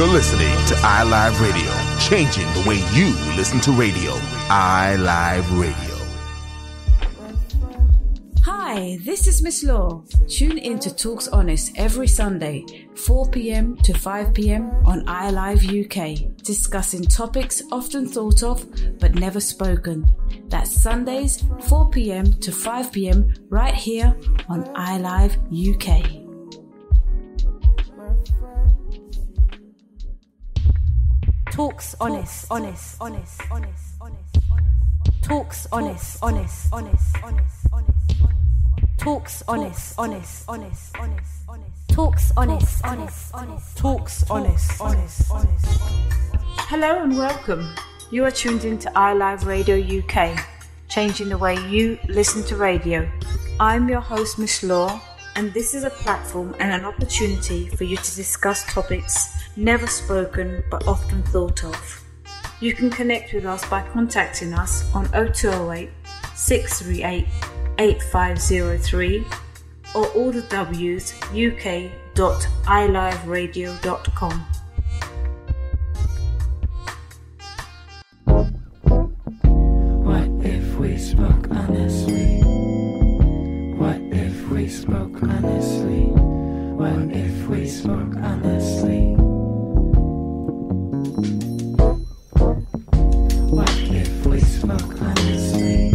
You're listening to iLiveUK, changing the way you listen to radio. iLiveUK. Hi, this is Miss Law. Tune in to TalksHonest every Sunday, 4 p.m. to 5 p.m. on iLiveUK, discussing topics often thought of but never spoken. That's Sundays, 4 p.m. to 5 p.m. right here on iLiveUK. TalksHonest. TalksHonest. Hello and welcome. You are tuned in to iLiveUK, changing the way you listen to radio. I'm your host, Miss Law, and this is a platform and an opportunity for you to discuss topics never spoken but often thought of. You can connect with us by contacting us on 0208 638 8503 or all the W's uk.iliveradio.com. What if we spoke honestly? What if we spoke honestly? What if we spoke honestly? What if we spoke honestly?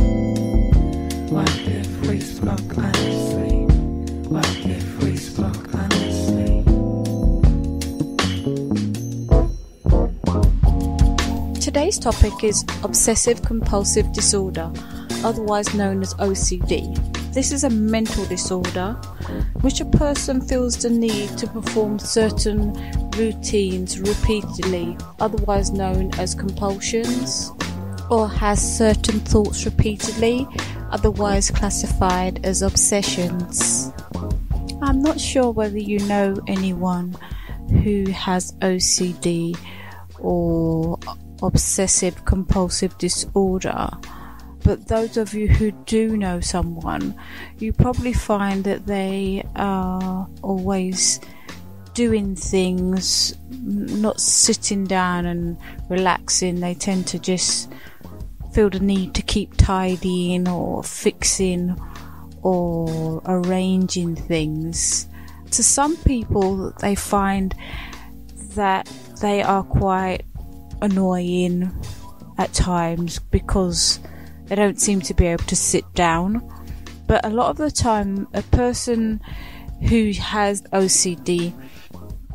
What if we spoke honestly? What if we spoke honestly? Today's topic is obsessive compulsive disorder, otherwise known as OCD. This is a mental disorder which a person feels the need to perform certain routines repeatedly, otherwise known as compulsions, or has certain thoughts repeatedly, otherwise classified as obsessions. I'm not sure whether you know anyone who has OCD or obsessive compulsive disorder, but those of you who do know someone, you probably find that they are always doing things, not sitting down and relaxing. They tend to just feel the need to keep tidying or fixing or arranging things. To some people, they find that they are quite annoying at times because they don't seem to be able to sit down. But a lot of the time, a person who has OCD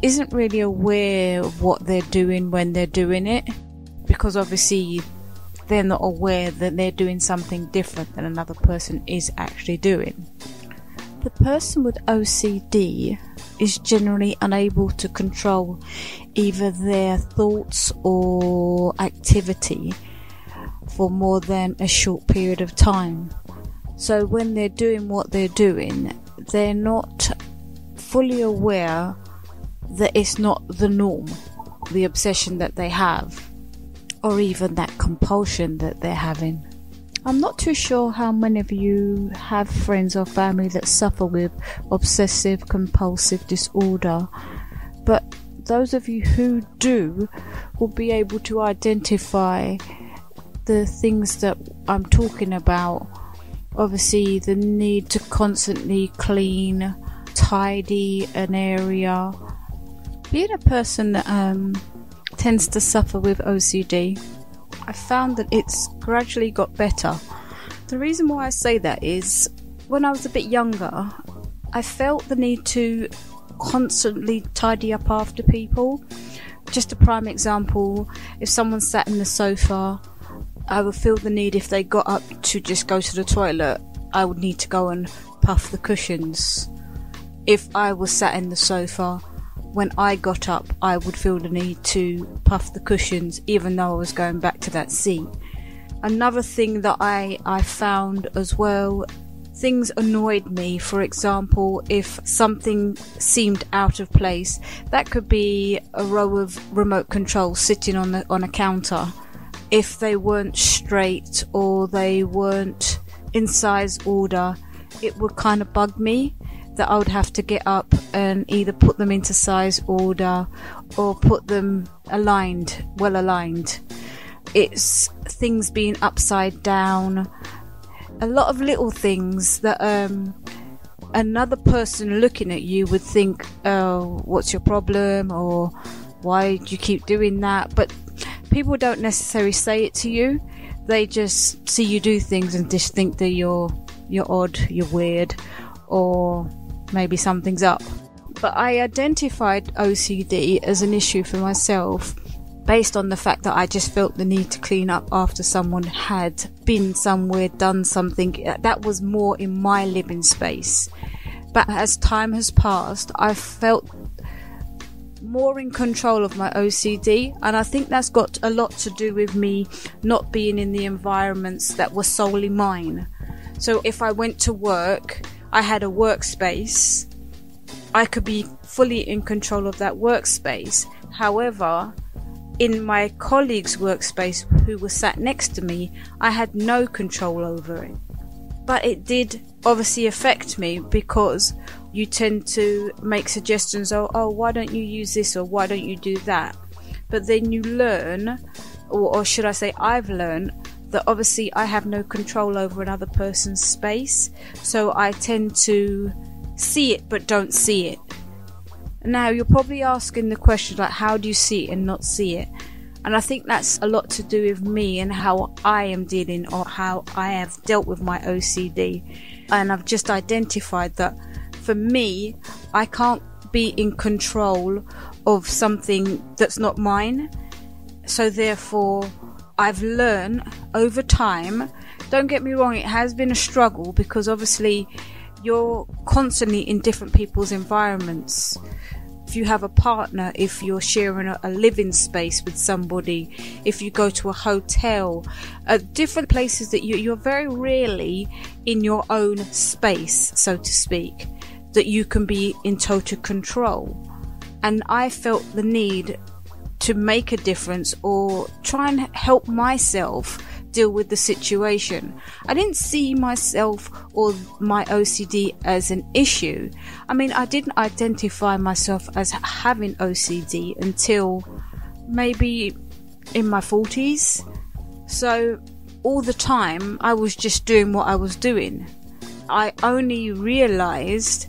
isn't really aware of what they're doing when they're doing it, because obviously they're not aware that they're doing something different than another person is actually doing. The person with OCD is generally unable to control either their thoughts or activity for more than a short period of time. So when they're doing what they're doing, they're not fully aware that it's not the norm, the obsession that they have, or even that compulsion that they're having. I'm not too sure how many of you have friends or family that suffer with obsessive compulsive disorder, but those of you who do will be able to identify the things that I'm talking about. Obviously, the need to constantly clean, tidy an area. Being a person that tends to suffer with OCD, I found that it's gradually got better. The reason why I say that is when I was a bit younger, I felt the need to constantly tidy up after people. Just a prime example, if someone sat in the sofa, I would feel the need, if they got up to just go to the toilet, I would need to go and puff the cushions. If I was sat in the sofa, when I got up, I would feel the need to puff the cushions, even though I was going back to that seat. Another thing that I found as well, things annoyed me. For example, if something seemed out of place, that could be a row of remote controls sitting on a counter. If they weren't straight or they weren't in size order, it would kind of bug me that I would have to get up and either put them into size order or put them well aligned. It's things being upside down, a lot of little things that another person looking at you would think, oh, what's your problem, or why do you keep doing that? But people don't necessarily say it to you. They just see you do things and just think that you're odd, you're weird, or maybe something's up. But I identified OCD as an issue for myself based on the fact that I just felt the need to clean up after someone had been somewhere, done something that was more in my living space. But as time has passed, I've felt more in control of my OCD, and I think that's got a lot to do with me not being in the environments that were solely mine. So if I went to work, I had a workspace, I could be fully in control of that workspace. However, in my colleague's workspace who was sat next to me, I had no control over it. But it did obviously affect me, because you tend to make suggestions, oh, why don't you use this, or why don't you do that? But then you learn, or should I say I've learned, that obviously I have no control over another person's space, so I tend to see it but don't see it. Now you're probably asking the question, like, how do you see it and not see it? And I think that's a lot to do with me and how I am dealing, or how I have dealt with my OCD. And I've just identified that for me, I can't be in control of something that's not mine. So therefore, I've learned over time, don't get me wrong, it has been a struggle, because obviously you're constantly in different people's environments. If you have a partner, if you're sharing a living space with somebody, if you go to a hotel, different places that you're very rarely in your own space, so to speak, that you can be in total control. And I felt the need to make a difference, or try and help myself deal with the situation. I didn't see myself or my OCD as an issue. I mean, I didn't identify myself as having OCD until maybe in my 40s. So all the time I was just doing what I was doing. I only realized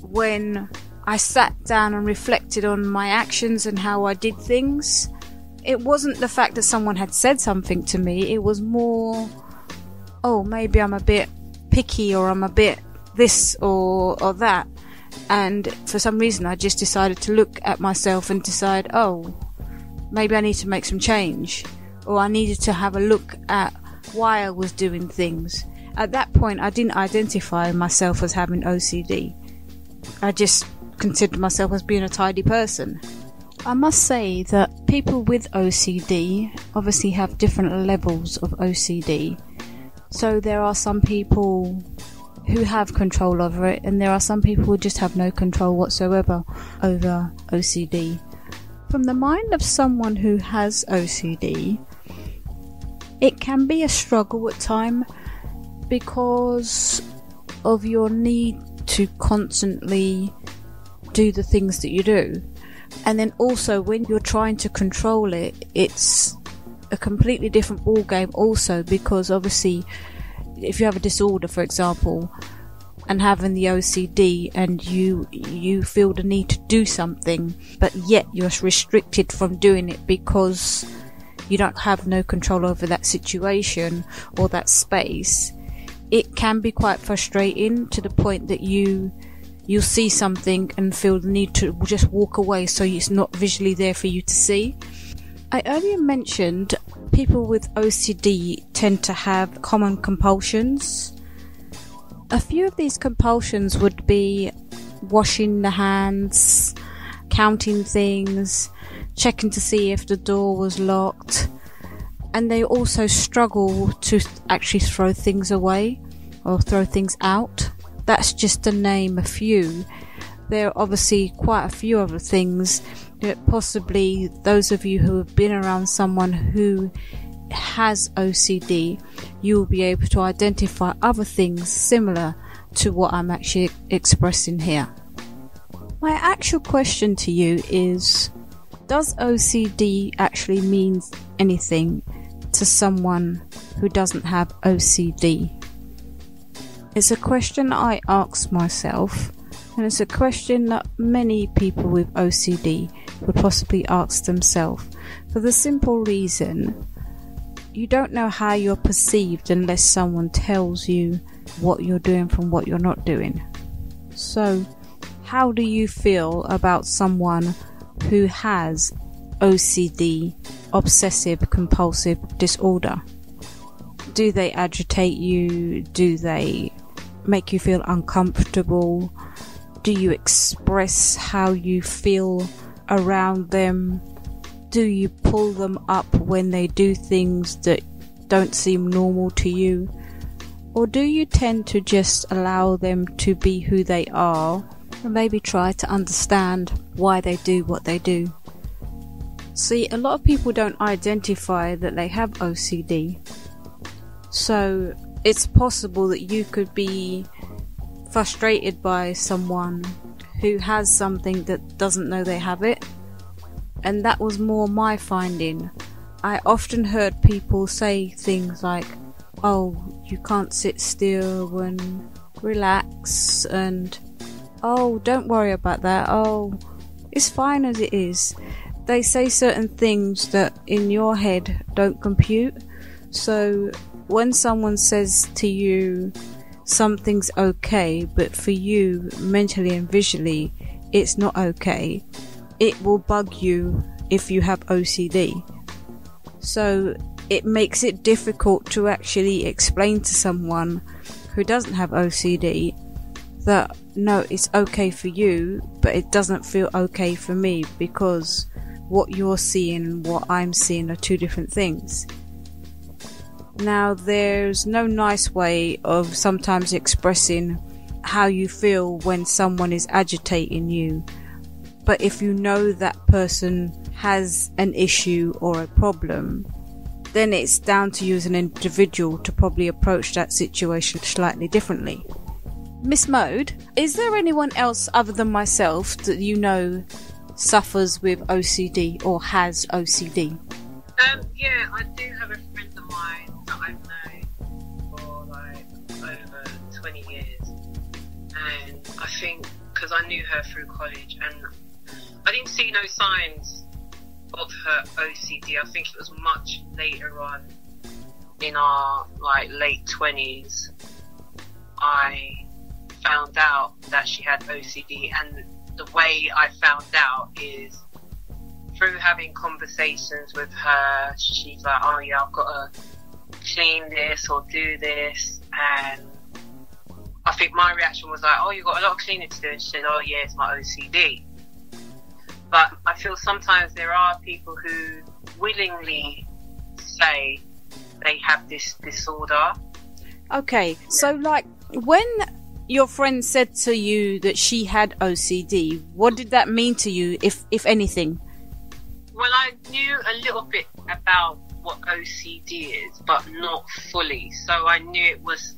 when I sat down and reflected on my actions and how I did things. It wasn't the fact that someone had said something to me, it was more, oh, maybe I'm a bit picky, or I'm a bit this or that. And for some reason I just decided to look at myself and decide, oh, maybe I need to make some change, or I needed to have a look at why I was doing things. At that point I didn't identify myself as having OCD. I just considered myself as being a tidy person. I must say that people with OCD obviously have different levels of OCD. So there are some people who have control over it, and there are some people who just have no control whatsoever over OCD. From the mind of someone who has OCD, it can be a struggle at times because of your need to constantly do the things that you do. And then also when you're trying to control it, it's a completely different ball game also, because obviously if you have a disorder, for example, and having the OCD, and you feel the need to do something, but yet you're restricted from doing it because you don't have no control over that situation or that space, it can be quite frustrating to the point that you'll see something and feel the need to just walk away so it's not visually there for you to see. I earlier mentioned people with OCD tend to have common compulsions. A few of these compulsions would be washing the hands, counting things, checking to see if the door was locked, and they also struggle to actually throw things away or throw things out. That's just to name a few. There are obviously quite a few other things that possibly those of you who have been around someone who has OCD, you will be able to identify other things similar to what I'm actually expressing here. My actual question to you is, does OCD actually mean anything to someone who doesn't have OCD? It's a question I ask myself, and it's a question that many people with OCD would possibly ask themselves, for the simple reason you don't know how you're perceived unless someone tells you what you're doing from what you're not doing. So, how do you feel about someone who has OCD, obsessive compulsive disorder? Do they agitate you? Do they make you feel uncomfortable? Do you express how you feel around them? Do you pull them up when they do things that don't seem normal to you? Or do you tend to just allow them to be who they are and maybe try to understand why they do what they do? See, a lot of people don't identify that they have OCD. So it's possible that you could be frustrated by someone who has something that doesn't know they have it. And that was more my finding. I often heard people say things like, oh, you can't sit still and relax, and oh, don't worry about that, oh, it's fine as it is. They say certain things that in your head don't compute. So when someone says to you something's okay, but for you mentally and visually it's not okay, it will bug you if you have OCD. So it makes it difficult to actually explain to someone who doesn't have OCD that no, it's okay for you, but it doesn't feel okay for me, because what you're seeing and what I'm seeing are two different things. Now, there's no nice way of sometimes expressing how you feel when someone is agitating you. But if you know that person has an issue or a problem, then it's down to you as an individual to probably approach that situation slightly differently. Miss Mode, is there anyone else other than myself that you know suffers with OCD or has OCD? Yeah, I do have a friend of mine that I've known for like over 20 years, and I think because I knew her through college, and I didn't see no signs of her OCD. I think it was much later on in our like late 20s I found out that she had OCD, and the way I found out is through having conversations with her. She's like, oh yeah, I've got to clean this or do this, and I think my reaction was like, oh, you've got a lot of cleaning to do, and she said, oh yeah, it's my OCD. But I feel sometimes there are people who willingly say they have this disorder. Okay, so like when your friend said to you that she had OCD, what did that mean to you, if anything? Well, I knew a little bit about what OCD is, but not fully. So I knew it was,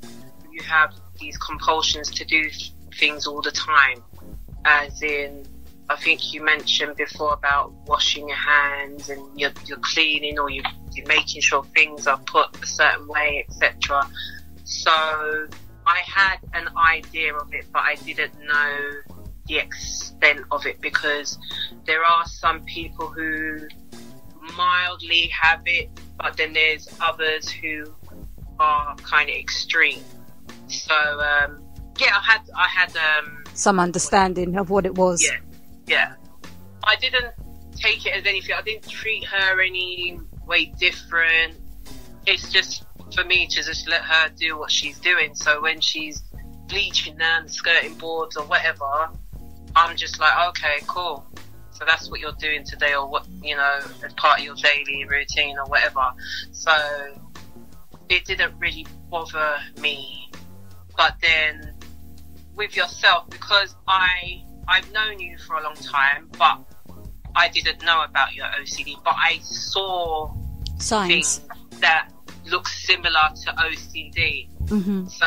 you have these compulsions to do things all the time, as in, I think you mentioned before about washing your hands and you're cleaning, or you're making sure things are put a certain way, etc. So I had an idea of it, but I didn't know the extent of it, because there are some people who mildly have it, but then there's others who are kind of extreme. So yeah, I had some understanding of what it was. Yeah. I didn't take it as anything. I didn't treat her any way different. It's just for me to just let her do what she's doing. So when she's bleaching down the skirting boards or whatever, I'm just like, okay, cool. So that's what you're doing today, or what, you know, as part of your daily routine or whatever. So it didn't really bother me. But then with yourself, because I've known you for a long time, but I didn't know about your OCD, but I saw signs things that look similar to OCD. Mm-hmm. So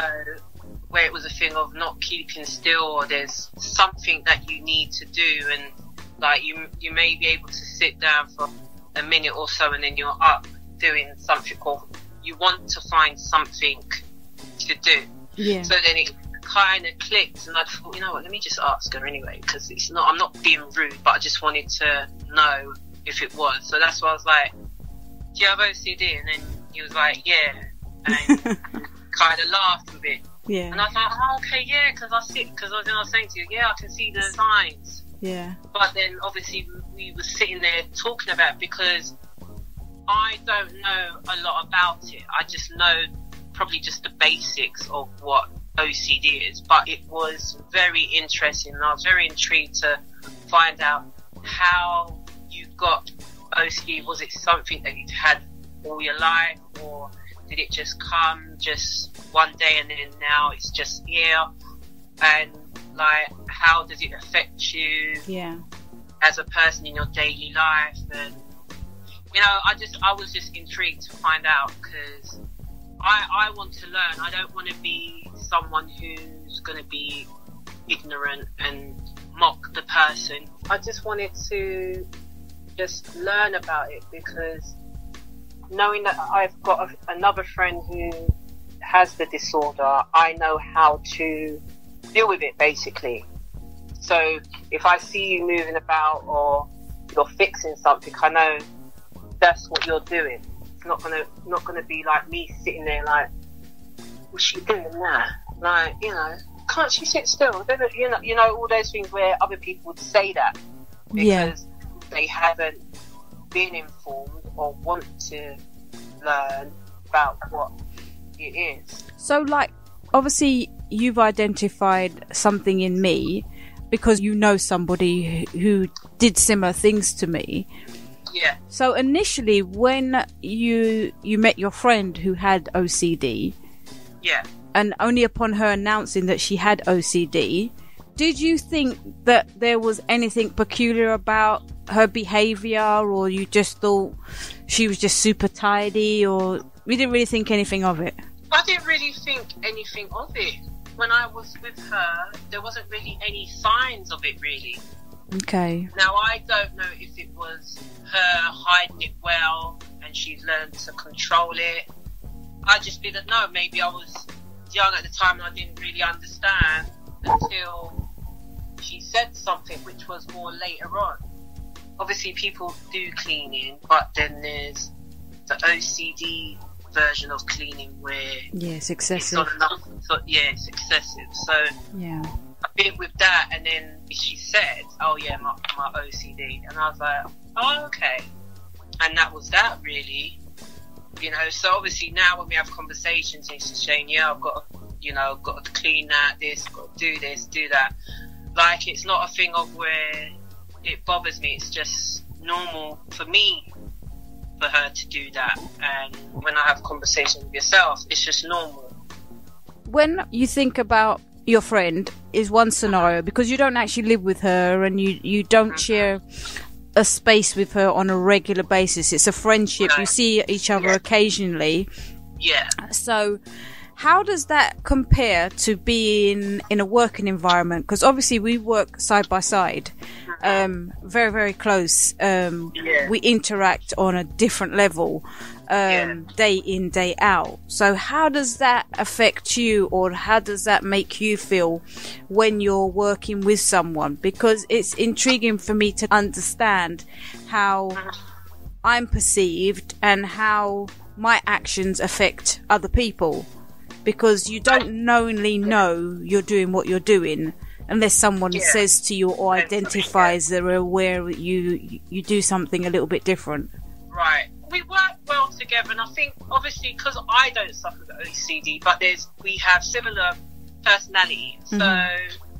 where it was a thing of not keeping still, or there's something that you need to do, and like you may be able to sit down for a minute or so and then you're up doing something, or you want to find something to do. Yeah. So then it kind of clicked, and I thought, you know what, let me just ask her anyway, because I'm not being rude, but I just wanted to know if it was. So that's why I was like, do you have OCD? And then he was like, yeah, and kind of laughed a bit. Yeah. And I was like, oh, okay, yeah, because I was saying to you, yeah, I can see the signs. Yeah. But then obviously we were sitting there talking about it, because I don't know a lot about it. I just know probably just the basics of what OCD is, but it was very interesting, and I was very intrigued to find out how you got OCD. Was it something that you'd had all your life, or did it just come just one day and then now it's just here? And like, how does it affect you as a person in your daily life? And you know, I was just intrigued to find out, because I want to learn. I don't want to be someone who's going to be ignorant and mock the person. I just wanted to just learn about it, because knowing that I've got another friend who has the disorder, I know how to deal with it, basically. So if I see you moving about or you're fixing something, I know that's what you're doing. It's not gonna be like me sitting there like, what's she doing now? Like, you know, can't she sit still? You know, all those things where other people would say that because they haven't been informed or want to learn about what it is. So, like, obviously you've identified something in me because you know somebody who did similar things to me. Yeah. So initially, when you met your friend who had OCD, and only upon her announcing that she had OCD, did you think that there was anything peculiar about her behaviour, or you just thought she was just super tidy, or you didn't really think anything of it? I didn't really think anything of it. When I was with her, there wasn't really any signs of it, really. Okay. Now, I don't know if it was her hiding it well and she's learned to control it. I just didn't know. Maybe I was young at the time and I didn't really understand until she said something, which was more later on. Obviously, people do cleaning, but then there's the OCD version of cleaning where it's excessive. It's excessive. So yeah. I've been with that, and then she said, oh yeah, my OCD, and I was like, oh okay, and that was that, really. You know, so obviously now when we have conversations, she's saying, yeah, I've got to clean that, this, got to do this, do that. Like, it's not a thing of where it bothers me, it's just normal for me for her to do that. And when I have conversations with yourself, it's just normal. When you think about your friend, is one scenario, because you don't actually live with her and you don't share a space with her on a regular basis. It's a friendship. No. You see each other occasionally. Yeah. So how does that compare to being in a working environment? Because obviously we work side by side, very, very close. We interact on a different level, day in, day out. So how does that affect you, or how does that make you feel when you're working with someone? Because it's intriguing for me to understand how I'm perceived and how my actions affect other people. Because you don't knowingly know you're doing what you're doing unless someone says to you or identifies they're aware that you do something a little bit different. Right. We work well together, and I think obviously because I don't suffer with OCD, but we have similar personality, so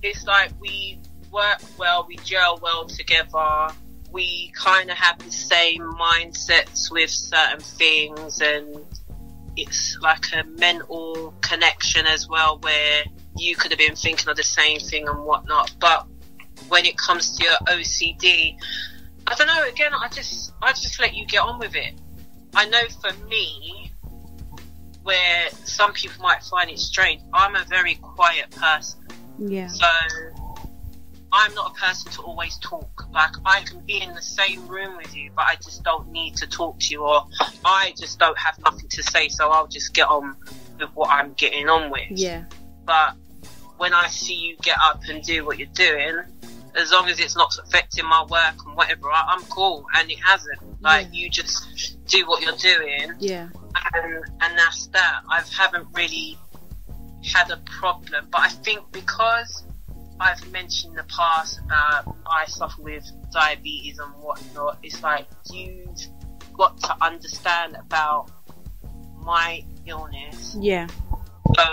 it's like we work well, we gel well together, we kind of have the same mindsets with certain things, and it's like a mental connection as well, where you could have been thinking of the same thing and whatnot. But when it comes to your OCD, I don't know, again, I just let you get on with it. I know for me, where some people might find it strange. I'm a very quiet person. Yeah. So I'm not a person to always talk. Like, I can be in the same room with you, but I just don't need to talk to you, or I just don't have nothing to say, so I'll just get on with what I'm getting on with. Yeah. But when I see you get up and do what you're doing, as long as it's not affecting my work and whatever, I'm cool, and it hasn't. Like, you just do what you're doing. Yeah. And that's that. I haven't really had a problem, but I think because I've mentioned in the past about I suffer with diabetes and whatnot, it's like you've got to understand about my illness. Yeah. So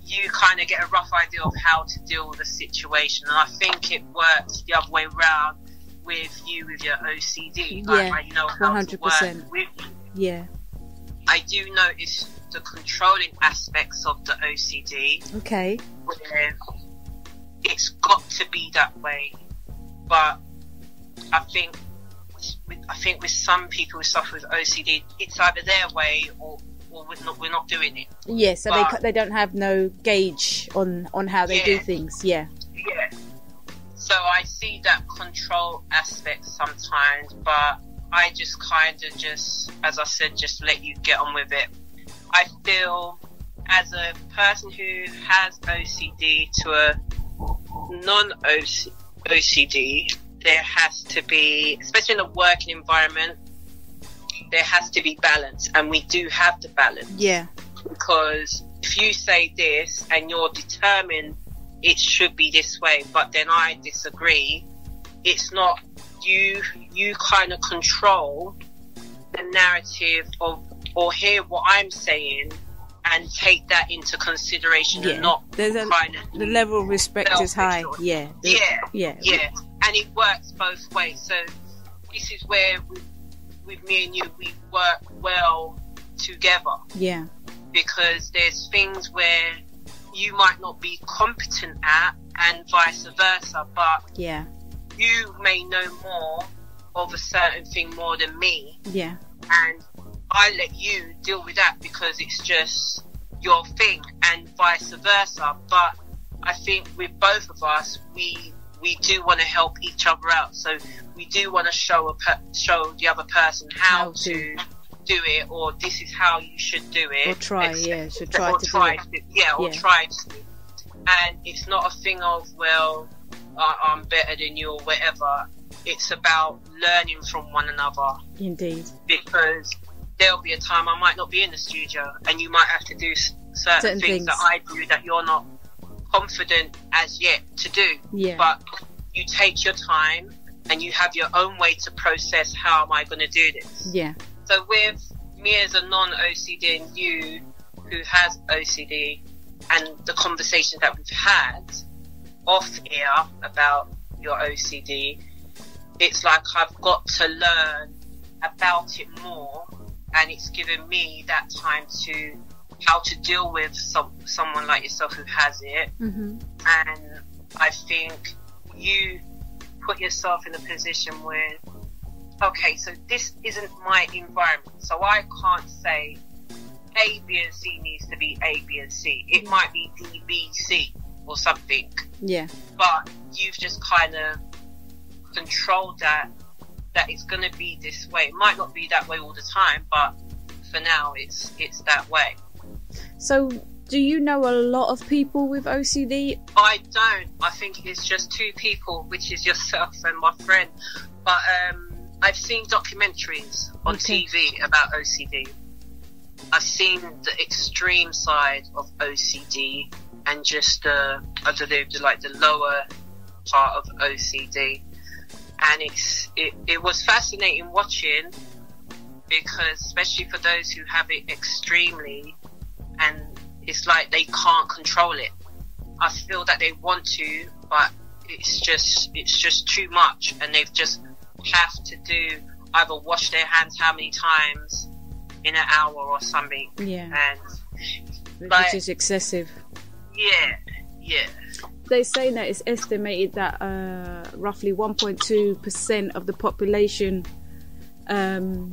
you kind of get a rough idea of how to deal with the situation, and I think it works the other way around with you with your OCD. Yeah, I know how 100%. to work with you. Yeah. I do notice the controlling aspects of the OCD. Okay. Where it's got to be that way, but I think with some people who suffer with OCD, it's either their way or we're not doing it. Yeah, so they don't have no gauge on how they do things. Yeah. Yeah. So I see that control aspect sometimes, but I just kind of just, as I said, just let you get on with it. I feel as a person who has OCD to a non-OCD, there has to be, especially in a working environment, there has to be balance, and we do have the balance. Yeah. Because if you say this and you're determined it should be this way, but then I disagree, it's not you kind of control the narrative of, or hear what I'm saying and take that into consideration and not the level of respect is high. Yeah. Yeah. And it works both ways. So this is where with me and you, we work well together. Yeah. Because there's things where you might not be competent at, and vice versa, but you may know more of a certain thing more than me. Yeah. And I let you deal with that because it's just your thing, and vice versa. But I think with both of us, we do want to help each other out. So we do want to show the other person how to do it, or this is how you should do it. Or try, try to do it. Try to. And it's not a thing of, well, I'm better than you or whatever. It's about learning from one another. Indeed. Because there'll be a time I might not be in the studio, and you might have to do certain things that I do that you're not confident as yet to do. Yeah. But you take your time and you have your own way to process, how am I going to do this? Yeah. So with me as a non-OCD and you who has OCD, and the conversations that we've had off air about your OCD, it's like I've got to learn about it more, and it's given me that time to how to deal with someone like yourself who has it. Mm-hmm. And I think you put yourself in a position where, okay, so this isn't my environment, so I can't say A, B and C needs to be A, B and C. It might be D, B, C or something. Yeah. But you've just kind of controlled that it's going to be this way. It might not be that way all the time, but for now it's that way. So do you know a lot of people with OCD? I don't. I think it's just two people, which is yourself and my friend. But I've seen documentaries on TV about OCD. I've seen the extreme side of OCD and just the lower part of OCD. And it was fascinating watching, because especially for those who have it extremely, and it's like they can't control it. I feel that they want to, but it's just too much, and they've just have to do either wash their hands how many times in an hour or something. Yeah. And which is excessive. Yeah. They say that it's estimated that roughly 1.2% of the population in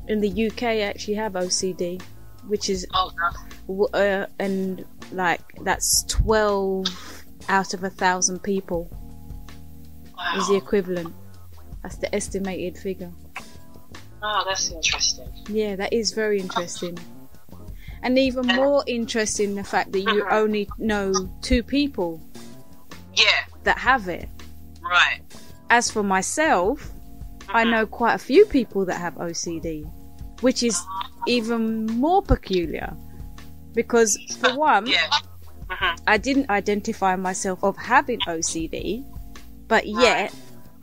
the UK actually have OCD. which is Oh, no. and like that's 12 out of 1,000 people Wow. is the equivalent. That's the estimated figure. Oh, that's interesting. Yeah, that is very interesting. And even more interesting, the fact that you only know 2 people Yeah, that have it. right. As for myself, I know quite a few people that have OCD, which is even more peculiar. Because, for one, Yeah. I didn't identify myself of having OCD, but yet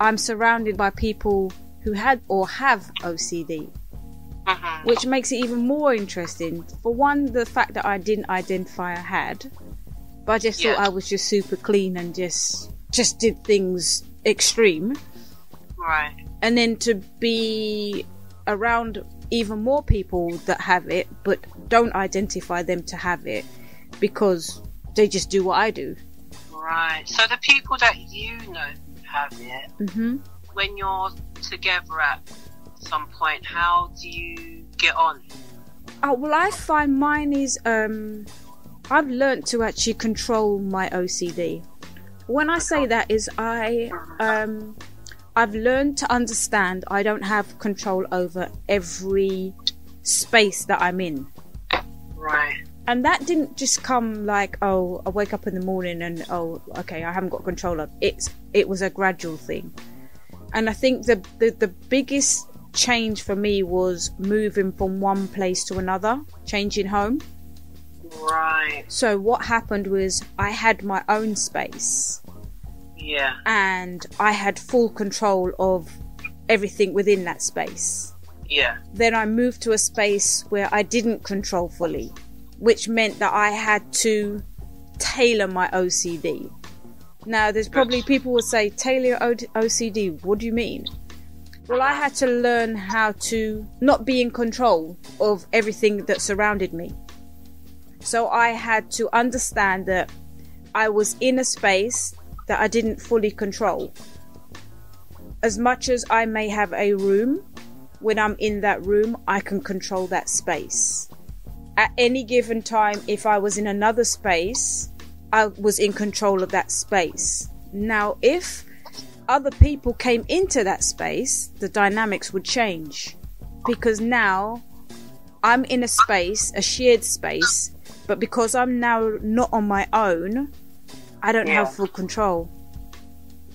I'm surrounded by people who had or have OCD, which makes it even more interesting. For one, the fact that I didn't identify I had, but I just thought I was just super clean and just did things extreme. Right. And then to be around even more people that have it but don't identify them to have it because they just do what I do. Right. So the people that you know have it, when you're together at some point, how do you get on? Oh, well, I find mine is I've learnt to actually control my OCD. When I say that is I've learned to understand I don't have control over every space that I'm in. Right. And that didn't just come like, oh, I wake up in the morning and, oh, okay, I haven't got control of it. It was a gradual thing. And I think the biggest change for me was moving from one place to another, changing home. Right. So what happened was I had my own space. Yeah. And I had full control of everything within that space. Yeah. Then I moved to a space where I didn't control fully, which meant that I had to tailor my OCD. Now, there's probably people would say, tailor your OCD, what do you mean? Well, I had to learn how to not be in control of everything that surrounded me. So I had to understand that I was in a space that I didn't fully control. As much as I may have a room, when I'm in that room, I can control that space. At any given time, if I was in another space, I was in control of that space. Now, if other people came into that space, the dynamics would change. Because now, I'm in a space, a shared space, but because I'm now not on my own, I don't have full control.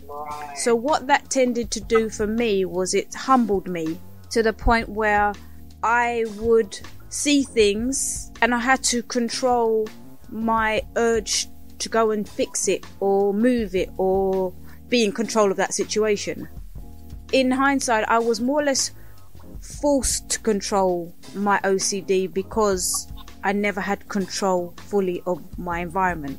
Right. So what that tended to do for me was it humbled me to the point where I would see things and I had to control my urge to go and fix it or move it or be in control of that situation. In hindsight, I was more or less forced to control my OCD because I never had control fully of my environment.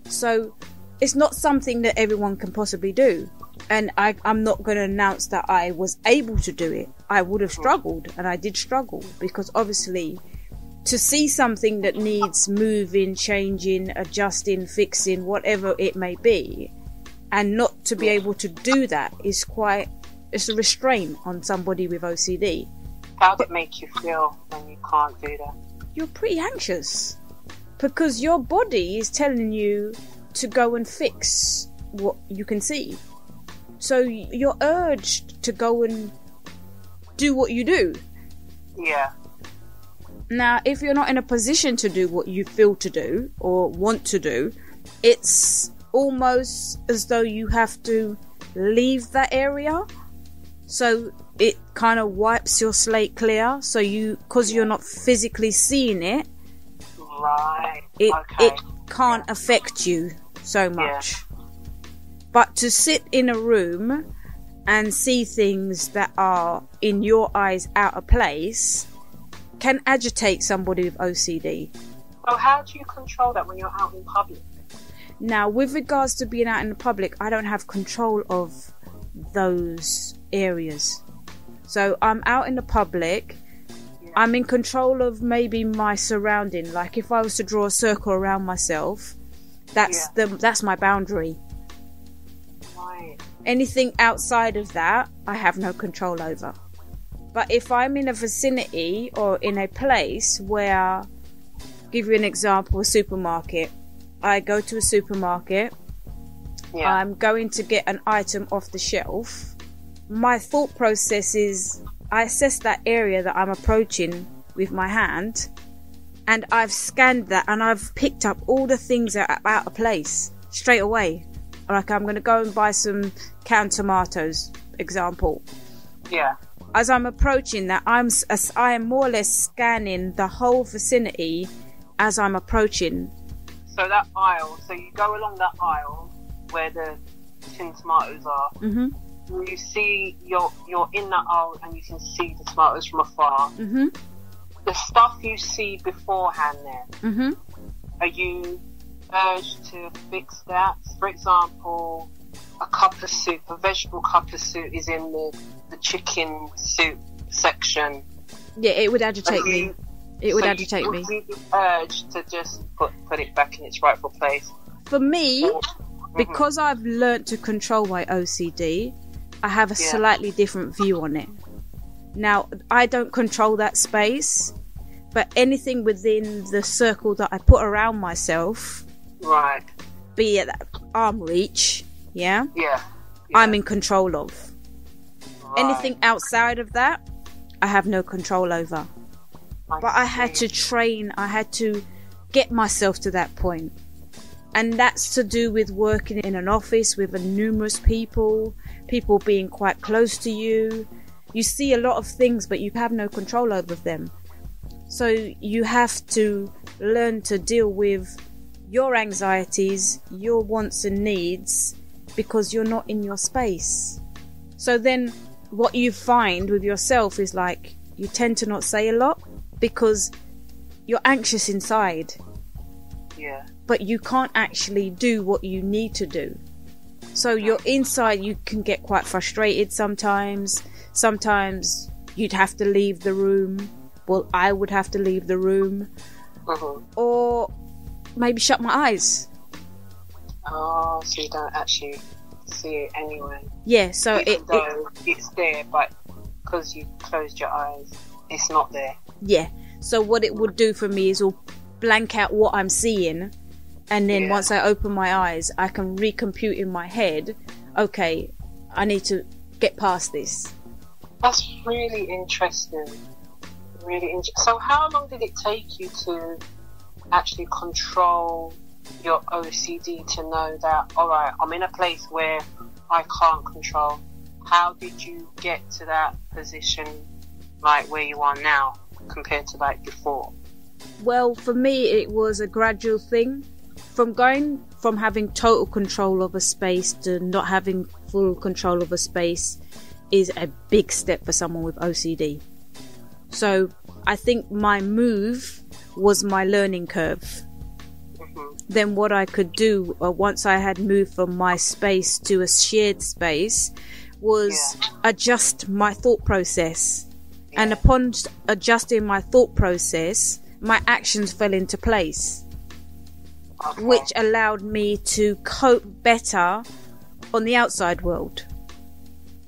So it's not something that everyone can possibly do. And I'm not going to announce that I was able to do it. I would have struggled, and I did struggle, because obviously to see something that needs moving, changing, adjusting, fixing, whatever it may be, and not to be able to do that is it's a restraint on somebody with OCD. How did it make you feel when you can't do that? You're pretty anxious because your body is telling you to go and fix what you can see. So you're urged to go and do what you do. Yeah. Now, if you're not in a position to do what you feel to do or want to do, it's almost as though you have to leave that area. So it kind of wipes your slate clear. So because you're not physically seeing it, Right. it can't affect you so much. Yeah. But to sit in a room and see things that are in your eyes out of place can agitate somebody with OCD. Well, how do you control that when you're out in public? Now, with regards to being out in the public, I don't have control of those areas. So I'm out in the public, I'm in control of maybe my surrounding. Like if I was to draw a circle around myself, that's my boundary. Right. Anything outside of that, I have no control over. But if I'm in a vicinity or in a place where, give you an example, a supermarket. I go to a supermarket. Yeah. I'm going to get an item off the shelf. My thought process is I assess that area that I'm approaching with my hand, and I've scanned that and I've picked up all the things that are out of place straight away. Like, I'm going to go and buy some canned tomatoes, example. Yeah. As I'm approaching that, I am more or less scanning the whole vicinity as I'm approaching. So that aisle, so you go along that aisle where the tinned tomatoes are. Mm-hmm. You see, you're in that aisle and you can see the tomatoes from afar. Mm-hmm. The stuff you see beforehand there, mm-hmm. Are you urged to fix that? For example, a cup of soup, a vegetable cup of soup is in the chicken soup section. Yeah, it would agitate me. It would agitate me. You'd be urged to just put it back in its rightful place. For me, because I've learnt to control my OCD, I have a slightly different view on it. Now, I don't control that space, but anything within the circle that I put around myself, right, be it arm reach, yeah, I'm in control of. Right. Anything outside of that, I have no control over. I had to train, I had to get myself to that point. And that's to do with working in an office with numerous people being quite close to you. You see a lot of things, but you have no control over them. So you have to learn to deal with your anxieties, your wants and needs, because you're not in your space. So then what you find with yourself is like, you tend to not say a lot because you're anxious inside. Yeah. But you can't actually do what you need to do. So you're inside, you can get quite frustrated sometimes. Sometimes you'd have to leave the room. Well, I would have to leave the room. Uh-huh. Or maybe shut my eyes. Oh, so you don't actually see it anyway. Yeah, so it's there, but because you closed your eyes, it's not there. Yeah, so what it would do for me is will blank out what I'm seeing, and then once I open my eyes, I can recompute in my head, okay, I need to get past this. That's really interesting. So how long did it take you to actually control your OCD to know that, alright, I'm in a place where I can't control? How did you get to that position, like where you are now compared to like before? Well, for me it was a gradual thing. From going from having total control of a space to not having full control of a space is a big step for someone with OCD. So I think my move was my learning curve. Mm-hmm. Then what I could do once I had moved from my space to a shared space was adjust my thought process. Yeah. And upon adjusting my thought process, my actions fell into place. Okay. Which allowed me to cope better on the outside world.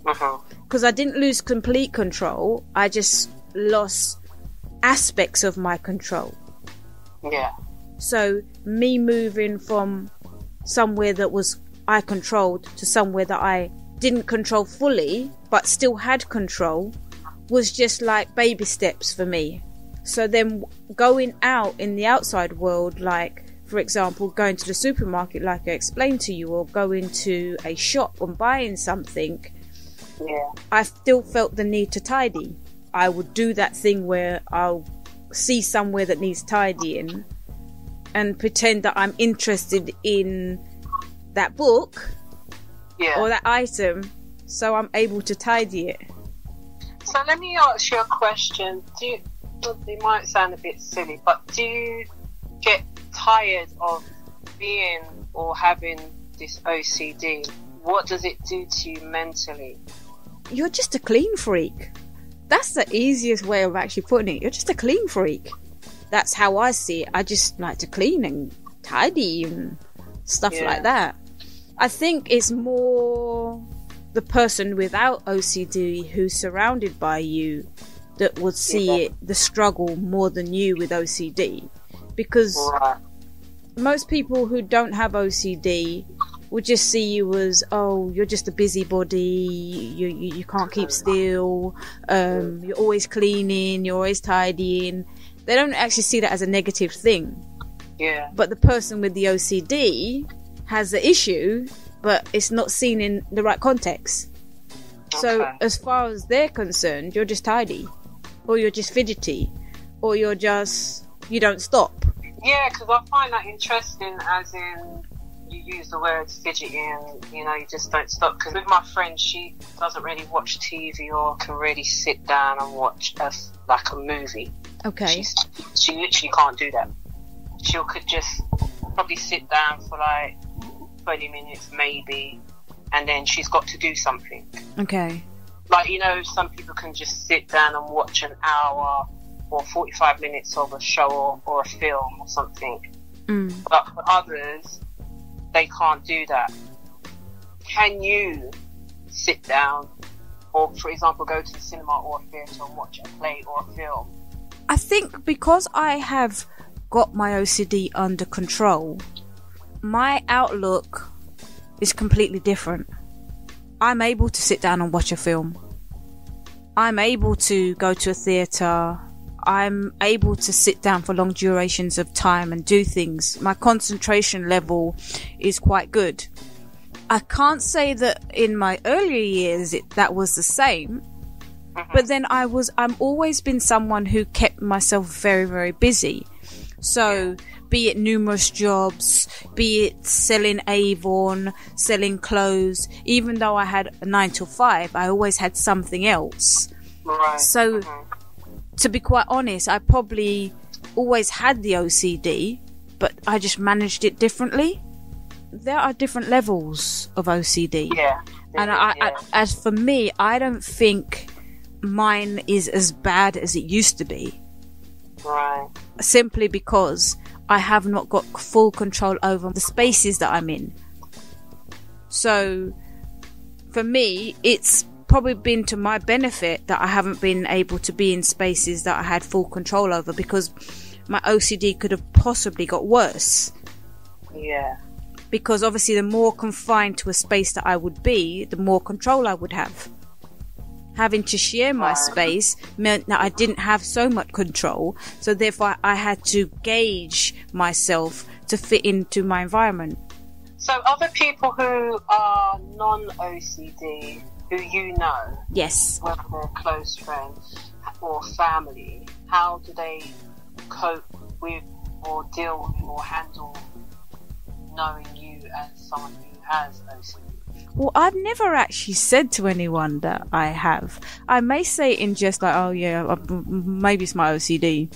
Because I didn't lose complete control, I just lost aspects of my control. Yeah. So me moving from somewhere that was I controlled to somewhere that I didn't control fully but still had control was just like baby steps for me. So then going out in the outside world, like for example going to the supermarket like I explained to you, or going to a shop and buying something, I still felt the need to tidy. I would do that thing where I'll see somewhere that needs tidying and pretend that I'm interested in that book or that item, so I'm able to tidy it. So let me ask you a question. It might sound a bit silly, but do you get tired of being or having this OCD? What does it do to you mentally? You're just a clean freak. That's the easiest way of actually putting it. You're just a clean freak. That's how I see it. I just like to clean and tidy and stuff like that. I think it's more the person without OCD who's surrounded by you that would see the struggle more than you with OCD. Because most people who don't have OCD would just see you as, oh, you're just a busybody, you can't keep still, you're always cleaning, you're always tidying. They don't actually see that as a negative thing. Yeah. But the person with the OCD has the issue, but it's not seen in the right context. Okay. So as far as they're concerned, you're just tidy, or you're just fidgety, or you don't stop. Yeah, because I find that interesting, as in, you use the word fidgeting, you just don't stop. Because with my friend, she doesn't really watch TV or can really sit down and watch a movie. Okay. She literally can't do that. She could just probably sit down for 20 minutes maybe, and then she's got to do something. Okay. Some people can just sit down and watch an hour or 45 minutes of a show or a film or something. But for others, they can't do that. Can you sit down or, for example, go to the cinema or a theatre and watch a play or a film? I think because I have got my OCD under control, my outlook is completely different. I'm able to sit down and watch a film. I'm able to go to a theatre. I'm able to sit down for long durations of time and do things. My concentration level is quite good. I can't say that in my earlier years that was the same, but then I'm always been someone who kept myself very, very busy. So be it numerous jobs, be it selling Avon, selling clothes, even though I had a 9 to 5, I always had something else. Right. So to be quite honest, I probably always had the OCD, but I just managed it differently. There are different levels of OCD. Yeah. And as for me, I don't think mine is as bad as it used to be. Right. Simply because I have not got full control over the spaces that I'm in. So for me, it's probably been to my benefit that I haven't been able to be in spaces that I had full control over, because my OCD could have possibly got worse. Yeah. Because obviously the more confined to a space that I would be, the more control I would have. Having to share my space meant that I didn't have so much control, so therefore I had to gauge myself to fit into my environment. So other people who are non-OCD, who you know, yes, whether they're close friends or family, how do they cope with or deal with or handle knowing you as someone who has OCD? Well, I've never actually said to anyone that I have. I may say in jest oh yeah, maybe it's my OCD.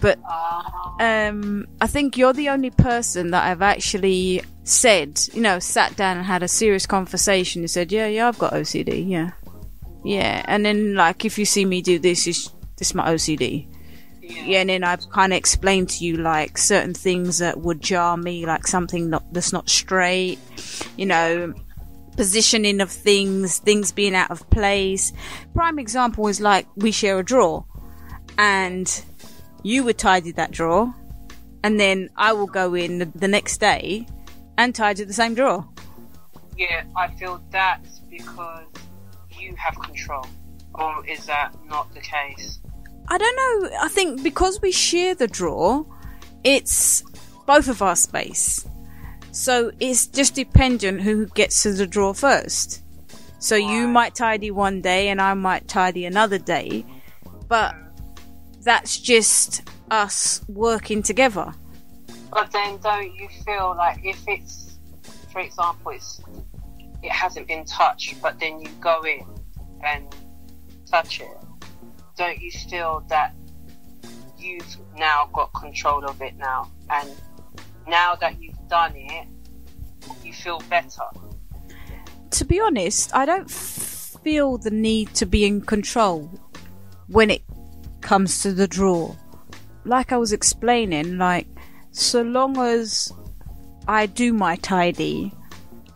But I think you're the only person that I've actually said, sat down and had a serious conversation and said, yeah, I've got OCD, yeah. And then, if you see me do this, this my OCD. Yeah, and then I've kind of explained to you, certain things that would jar me, something that's not straight, positioning of things being out of place. Prime example is we share a drawer, and you would tidy that drawer, and then I will go in the next day and tidy the same drawer. Yeah, I feel that's because you have control, or is that not the case? I don't know. I think because we share the drawer, it's both of our space. So it's just dependent who gets to the drawer first. So you might tidy one day and I might tidy another day. But that's just us working together. But then don't you feel if it's, for example, it hasn't been touched, but then you go in and touch it, don't you feel that you've now got control of it now? And now that you've done it, you feel better? To be honest, I don't feel the need to be in control when it comes to the drawer. Like I was explaining, so long as I do my tidy,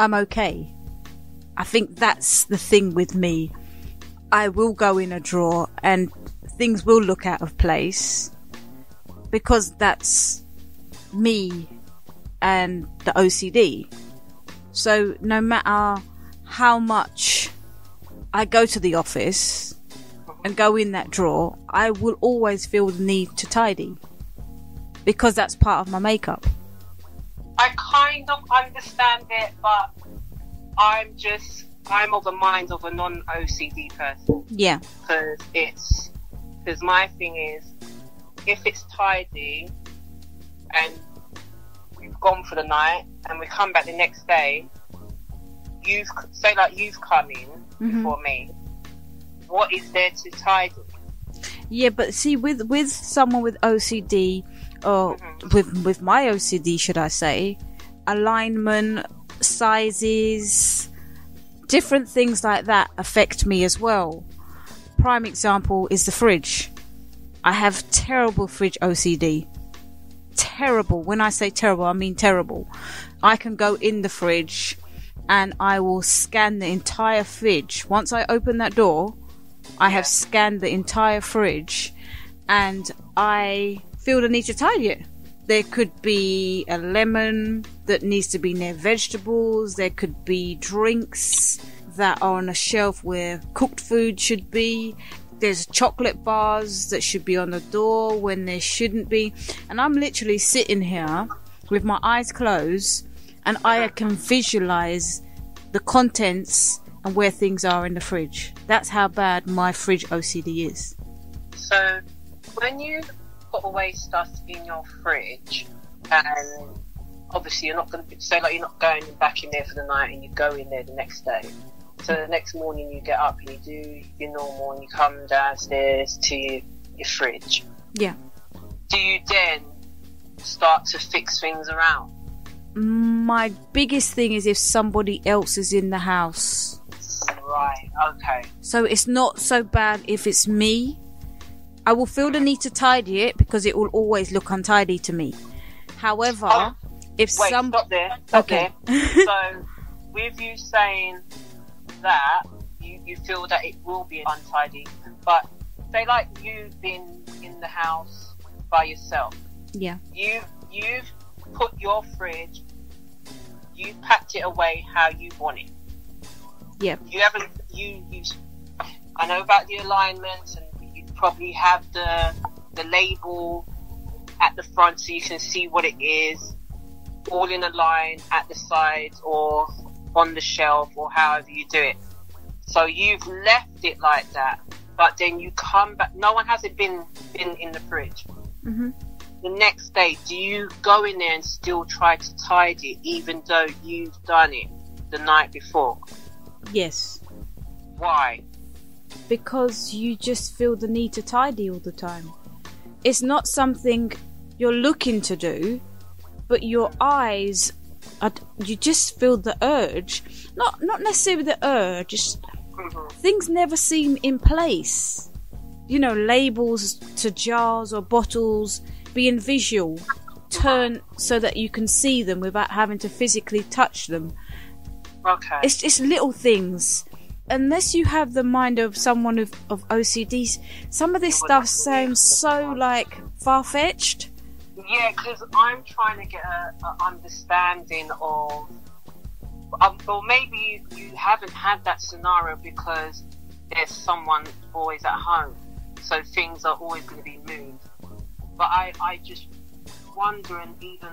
I'm okay. I think that's the thing with me. I will go in a drawer and things will look out of place because that's me and the OCD. So no matter how much I go to the office and go in that drawer, I will always feel the need to tidy because that's part of my makeup. I kind of understand it, but I'm of the mind of a non-OCD person. Yeah. Because my thing is, if it's tidy and we've gone for the night and we come back the next day, you've come in before me, what is there to tidy? Yeah, but see, with someone with OCD, or with my OCD, should I say, alignment, sizes, different things like that affect me as well. Prime example is the fridge. I have terrible fridge OCD. Terrible. When I say terrible, I mean terrible. I can go in the fridge and I will scan the entire fridge. Once I open that door, I have scanned the entire fridge and I feel the need to tidy it. There could be a lemon that needs to be near vegetables. There could be drinks that are on a shelf where cooked food should be. There's chocolate bars that should be on the door when there shouldn't be. And I'm literally sitting here with my eyes closed and I can visualize the contents and where things are in the fridge. That's how bad my fridge OCD is. So when you put away stuff in your fridge, and obviously you're not going to say, like, you're not going back in there for the night and you go in there the next day. So the next morning you get up and you do your normal and you come downstairs to your fridge. Yeah. Do you then start to fix things around? My biggest thing is if somebody else is in the house. Right, okay. So it's not so bad if it's me. I will feel the need to tidy it because it will always look untidy to me. However, stop there. Okay. So, with you saying that, you feel that it will be untidy, but say like you've been in the house by yourself. Yeah. You've put your fridge, you packed it away how you want it. Yeah. You haven't. I know about the alignments, and you probably have the label at the front so you can see what it is, all in a line at the sides or on the shelf or however you do it. So you've left it like that, but then you come back. No one hasn't been in the fridge. Mm-hmm. The next day, do you go in there and still try to tidy it, even though you've done it the night before? Yes. Why? Because you just feel the need to tidy all the time. It's not something you're looking to do, but your eyes, you just feel the urge. Not necessarily the urge, just things never seem in place. You know, labels to jars or bottles being visual, turn so that you can see them without having to physically touch them. Okay. It's just little things. Unless you have the mind of someone of OCD, some of this stuff sounds so like far-fetched. Yeah, because I'm trying to get a understanding of, or maybe you haven't had that scenario because there's someone always at home, so things are always going to be moved. But I just wonder, and even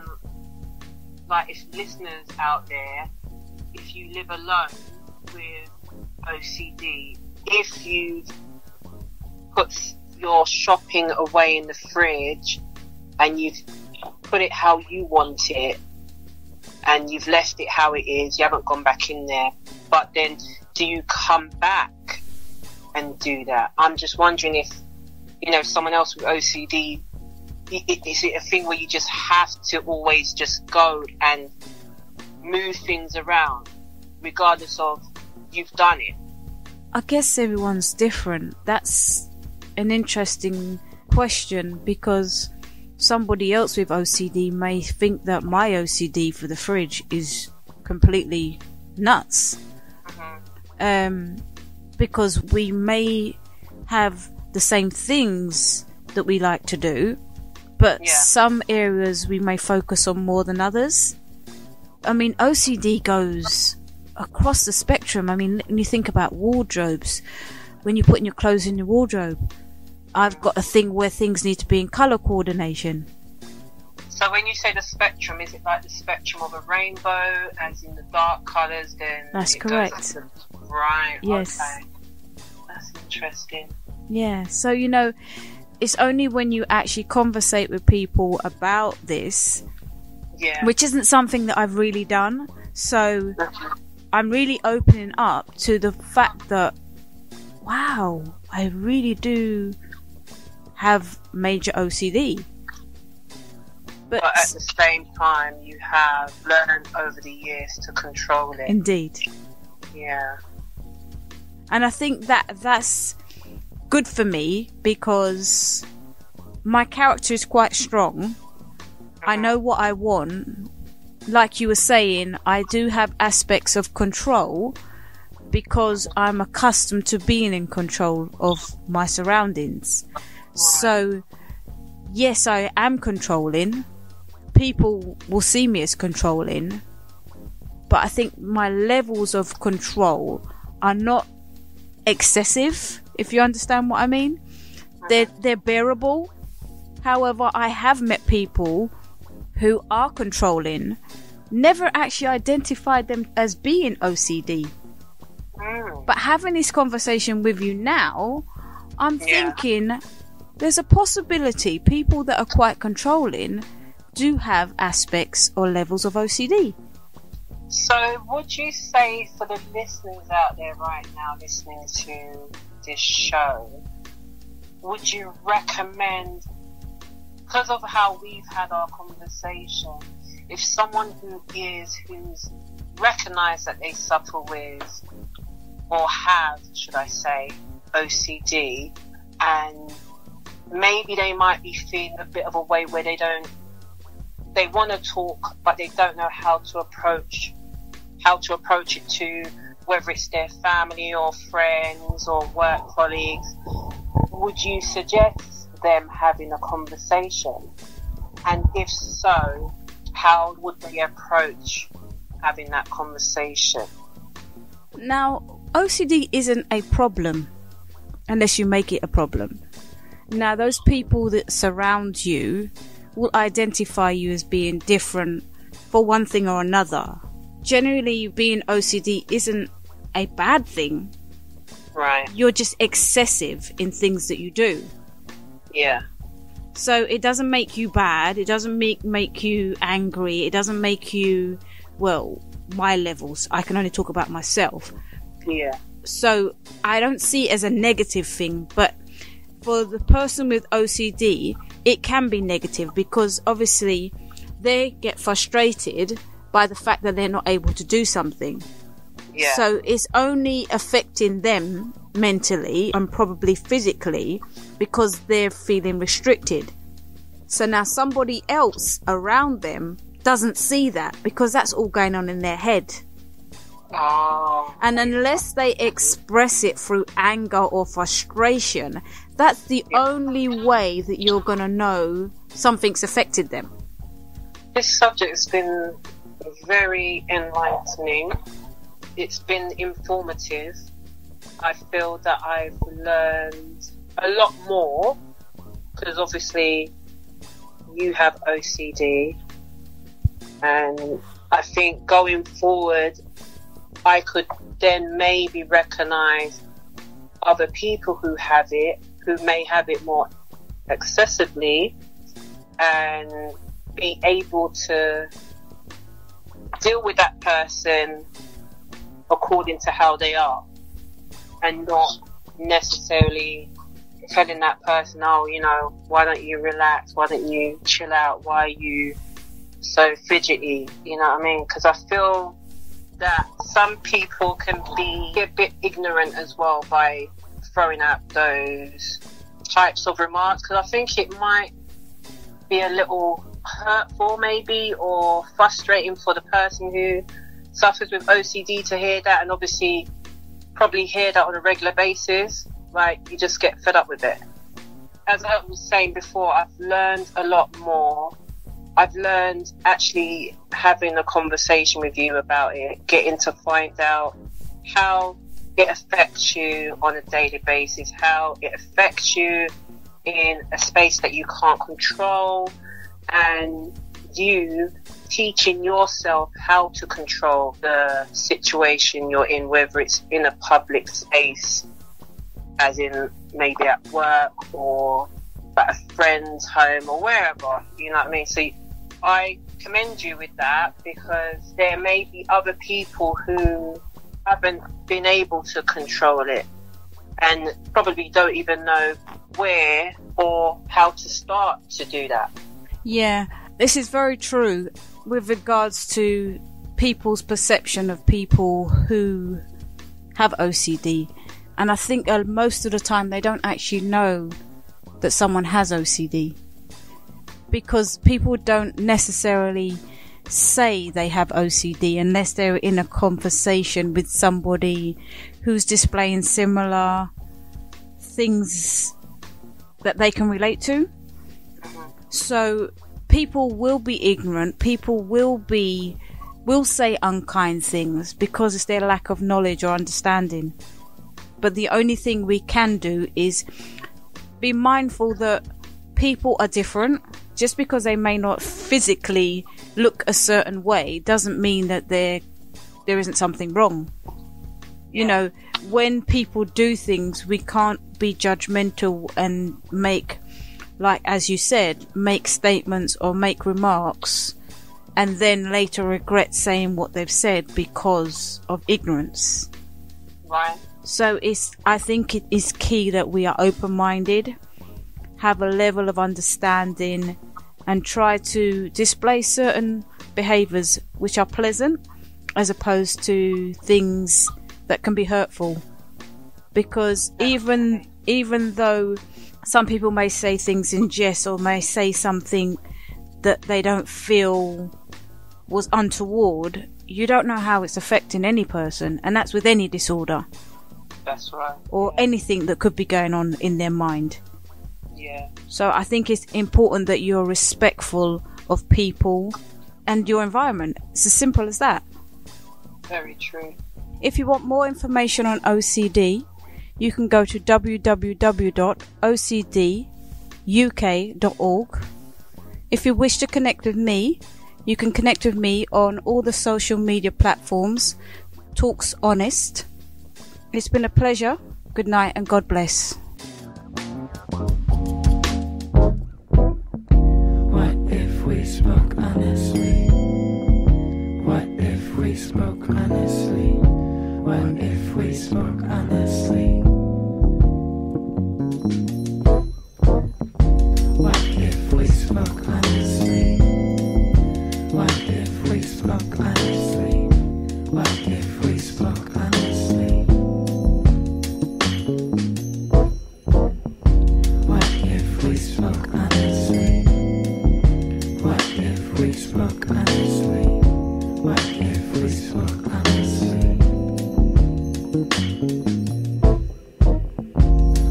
like if listeners out there, if you live alone with OCD, if you put your shopping away in the fridge and you've put it how you want it and you've left it how it is, you haven't gone back in there, but then do you come back and do that? I'm just wondering if, someone else with OCD, is it a thing where you just have to always just go and move things around regardless of you've done it? I guess everyone's different. That's an interesting question because somebody else with OCD may think that my OCD for the fridge is completely nuts. because we may have the same things that we like to do, but some areas we may focus on more than others. I mean, OCD goes across the spectrum. I mean, when you think about wardrobes, when you're putting your clothes in your wardrobe, I've got a thing where things need to be in colour coordination. So when you say the spectrum, is it like the spectrum of a rainbow, as in the dark colours? Then that's correct. Right. Yes. Okay. That's interesting. Yeah. So it's only when you actually conversate with people about this, which isn't something that I've really done. So I'm really opening up to the fact that, wow, I really do have major OCD. But at the same time, you have learned over the years to control it. Indeed. Yeah. And I think that's good for me because my character is quite strong. I know what I want. Like you were saying, I do have aspects of control because I'm accustomed to being in control of my surroundings. So, yes, I am controlling. People will see me as controlling, but I think my levels of control are not excessive, if you understand what I mean. They're bearable. However, I have met people who are controlling, never actually identified them as being OCD. But having this conversation with you now, I'm thinking there's a possibility people that are quite controlling do have aspects or levels of OCD. So would you say, for the listeners out there right now listening to this show, would you recommend, because of how we've had our conversation, if someone who's recognised that they suffer with, or have, should I say, OCD, and maybe they might be feeling a bit of a way where they want to talk, but they don't know how to approach it to, whether it's their family or friends or work colleagues, would you suggest them having a conversation? And if so, how would they approach having that conversation? Now, OCD isn't a problem unless you make it a problem. Now, those people that surround you will identify you as being different for one thing or another. Generally, being OCD isn't a bad thing. Right. You're just excessive in things that you do. Yeah. So it doesn't make you bad. It doesn't make you angry. It doesn't make you, well, my levels. I can only talk about myself. Yeah. So I don't see it as a negative thing, but for the person with OCD, it can be negative because obviously they get frustrated by the fact that they're not able to do something. Yeah. So it's only affecting them mentally and probably physically because they're feeling restricted. So now somebody else around them doesn't see that because that's all going on in their head. Oh. And unless they express it through anger or frustration, that's the only way that you're going to know something's affected them. This subject has been very enlightening. It's been informative. I feel that I've learned a lot more because obviously you have OCD, and I think going forward I could then maybe recognise other people who have it, who may have it more excessively, and be able to deal with that person according to how they are, and not necessarily telling that person, oh, you know, why don't you relax, why don't you chill out, why are you so fidgety, you know what I mean? Because I feel that some people can be a bit ignorant as well by throwing out those types of remarks, because I think it might be a little hurtful maybe, or frustrating for the person who suffers with OCD to hear that. And obviously probably hear that on a regular basis, like, you just get fed up with it. As I was saying before, I've learned a lot more. I've learned actually having a conversation with you about it, getting to find out how it affects you on a daily basis, how it affects you in a space that you can't control, and you teaching yourself how to control the situation you're in, whether it's in a public space, as in maybe at work or at a friend's home or wherever, you know what I mean? So I commend you with that, because there may be other people who haven't been able to control it and probably don't even know where or how to start to do that. Yeah, this is very true with regards to people's perception of people who have OCD. And I think most of the time they don't actually know that someone has OCD, because people don't necessarily say they have OCD unless they're in a conversation with somebody who's displaying similar things that they can relate to. So people will be ignorant, people will say unkind things because it's their lack of knowledge or understanding. But the only thing we can do is be mindful that people are different. Just because they may not physically look a certain way doesn't mean that there isn't something wrong. You know, when people do things, we can't be judgmental and make, like as you said, make statements or make remarks and then later regret saying what they've said because of ignorance. Right. So I think it is key that we are open-minded, have a level of understanding, and try to display certain behaviours which are pleasant as opposed to things that can be hurtful. Because even though some people may say things in jest or may say something that they don't feel was untoward, you don't know how it's affecting any person, and that's with any disorder. That's right. Or anything that could be going on in their mind. Yeah. So I think it's important that you're respectful of people and your environment. It's as simple as that. Very true. If you want more information on OCD, you can go to www.ocduk.org. If you wish to connect with me, you can connect with me on all the social media platforms. TalksHonest. It's been a pleasure. Good night and God bless. What if we spoke honestly? What if we spoke honestly? What if we spoke honestly? What if we spoke honestly? What if we spoke honestly? What if we spoke honestly? What if we spoke honestly? What if we spoke honestly?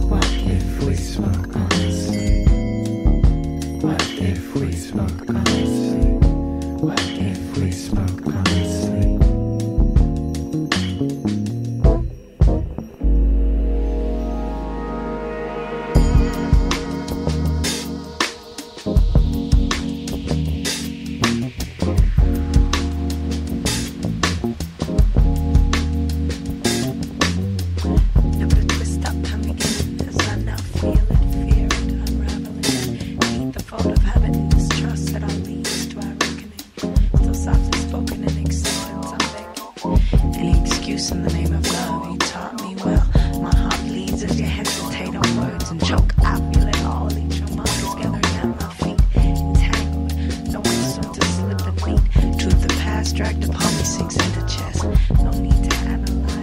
What if we spoke honestly? What if we spoke honestly? What if we spoke honestly? What if we spoke honestly? Never twist up, come again, as I now feel it, fear it, unraveling. Hate the fault of habit and distrust that all leads to our reckoning. Still softly spoken in acceptance, I'm begging. Any excuse in the name of love, you taught me well. My heart bleeds as you hesitate on words and choke. I feel it all, each your minds gathering at my feet, entangled. No one soon to slip and meet. Truth the past dragged upon me sinks into chest. No need to analyze.